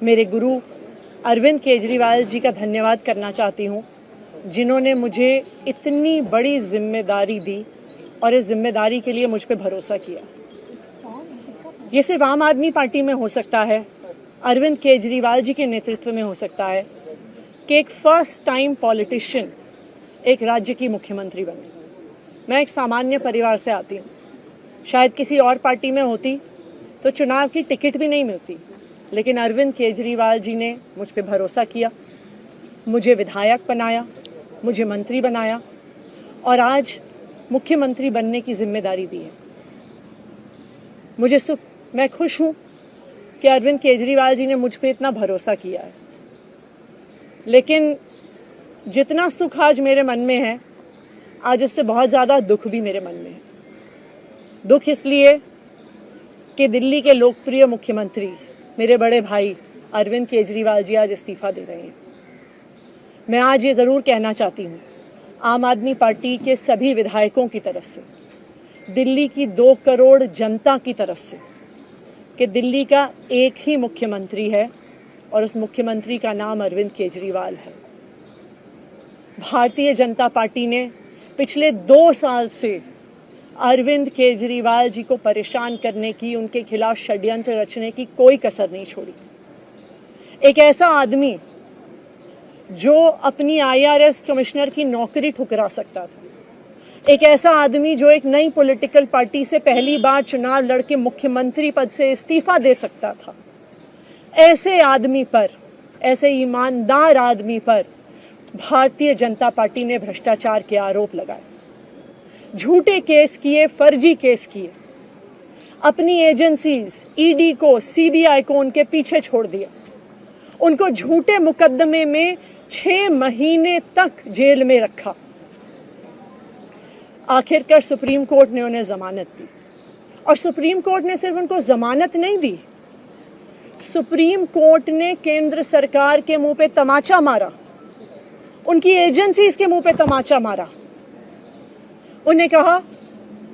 मेरे गुरु अरविंद केजरीवाल जी का धन्यवाद करना चाहती हूँ, जिन्होंने मुझे इतनी बड़ी जिम्मेदारी दी और इस जिम्मेदारी के लिए मुझ पे भरोसा किया। ये सिर्फ आम आदमी पार्टी में हो सकता है, अरविंद केजरीवाल जी के नेतृत्व में हो सकता है कि एक फर्स्ट टाइम पॉलिटिशियन एक राज्य की मुख्यमंत्री बने। मैं एक सामान्य परिवार से आती हूँ। शायद किसी और पार्टी में होती तो चुनाव की टिकट भी नहीं मिलती, लेकिन अरविंद केजरीवाल जी ने मुझ पे भरोसा किया, मुझे विधायक बनाया, मुझे मंत्री बनाया और आज मुख्यमंत्री बनने की जिम्मेदारी दी है। मैं खुश हूं कि अरविंद केजरीवाल जी ने मुझ पे इतना भरोसा किया है, लेकिन जितना सुख आज मेरे मन में है, आज उससे बहुत ज़्यादा दुख भी मेरे मन में है। दुख इसलिए कि दिल्ली के लोकप्रिय मुख्यमंत्री मेरे बड़े भाई अरविंद केजरीवाल जी आज इस्तीफा दे रहे हैं। मैं आज ये ज़रूर कहना चाहती हूँ आम आदमी पार्टी के सभी विधायकों की तरफ से, दिल्ली की 2 करोड़ जनता की तरफ से, कि दिल्ली का एक ही मुख्यमंत्री है और उस मुख्यमंत्री का नाम अरविंद केजरीवाल है। भारतीय जनता पार्टी ने पिछले 2 साल से अरविंद केजरीवाल जी को परेशान करने की, उनके खिलाफ षड्यंत्र रचने की कोई कसर नहीं छोड़ी। एक ऐसा आदमी जो अपनी IRS कमिश्नर की नौकरी ठुकरा सकता था, एक ऐसा आदमी जो एक नई पॉलिटिकल पार्टी से पहली बार चुनाव लड़के मुख्यमंत्री पद से इस्तीफा दे सकता था, ऐसे आदमी पर, ऐसे ईमानदार आदमी पर भारतीय जनता पार्टी ने भ्रष्टाचार के आरोप लगाए, झूठे केस किए, फर्जी केस किए, अपनी एजेंसीज ED को, CBI को उनके पीछे छोड़ दिया, उनको झूठे मुकदमे में 6 महीने तक जेल में रखा। आखिरकार सुप्रीम कोर्ट ने उन्हें जमानत दी और सुप्रीम कोर्ट ने सिर्फ उनको जमानत नहीं दी, सुप्रीम कोर्ट ने केंद्र सरकार के मुंह पे तमाचा मारा, उनकी एजेंसीज के मुंह पे तमाचा मारा। उन्हें कहा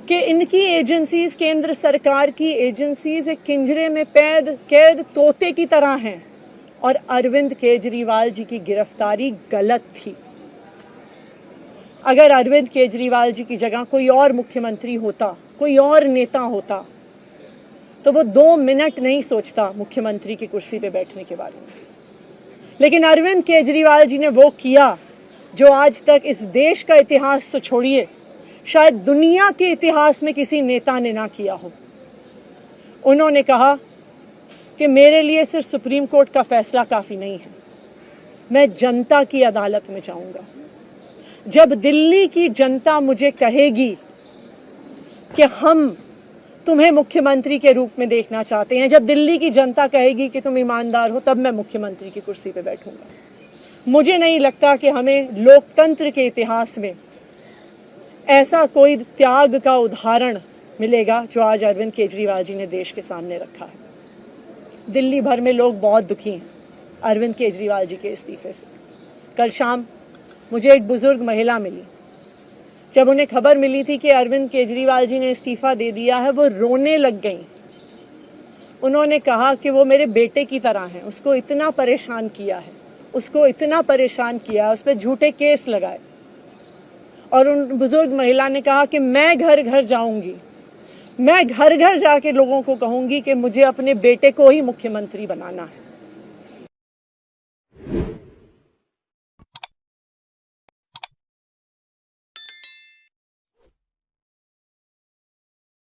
कि इनकी एजेंसीज, केंद्र सरकार की एजेंसीज एक पिंजरे में कैद तोते की तरह हैं और अरविंद केजरीवाल जी की गिरफ्तारी गलत थी। अगर अरविंद केजरीवाल जी की जगह कोई और मुख्यमंत्री होता, कोई और नेता होता, तो वो 2 मिनट नहीं सोचता मुख्यमंत्री की कुर्सी पे बैठने के बारे में। लेकिन अरविंद केजरीवाल जी ने वो किया जो आज तक इस देश का इतिहास तो छोड़िए, शायद दुनिया के इतिहास में किसी नेता ने ना किया हो। उन्होंने कहा कि मेरे लिए सिर्फ सुप्रीम कोर्ट का फैसला काफी नहीं है, मैं जनता की अदालत में जाऊंगा। जब दिल्ली की जनता मुझे कहेगी कि हम तुम्हें मुख्यमंत्री के रूप में देखना चाहते हैं, जब दिल्ली की जनता कहेगी कि तुम ईमानदार हो, तब मैं मुख्यमंत्री की कुर्सी पे बैठूंगा। मुझे नहीं लगता कि हमें लोकतंत्र के इतिहास में ऐसा कोई त्याग का उदाहरण मिलेगा जो आज अरविंद केजरीवाल जी ने देश के सामने रखा है। दिल्ली भर में लोग बहुत दुखी हैं अरविंद केजरीवाल जी के इस्तीफे से। कल शाम मुझे एक बुजुर्ग महिला मिली। जब उन्हें खबर मिली थी कि अरविंद केजरीवाल जी ने इस्तीफा दे दिया है, वो रोने लग गई। उन्होंने कहा कि वो मेरे बेटे की तरह हैं, उसको इतना परेशान किया है, उसको इतना परेशान किया, उस पर झूठे केस लगाए। और उन बुजुर्ग महिला ने कहा कि मैं घर घर जाऊंगी, मैं घर घर जाके लोगों को कहूंगी कि मुझे अपने बेटे को ही मुख्यमंत्री बनाना है।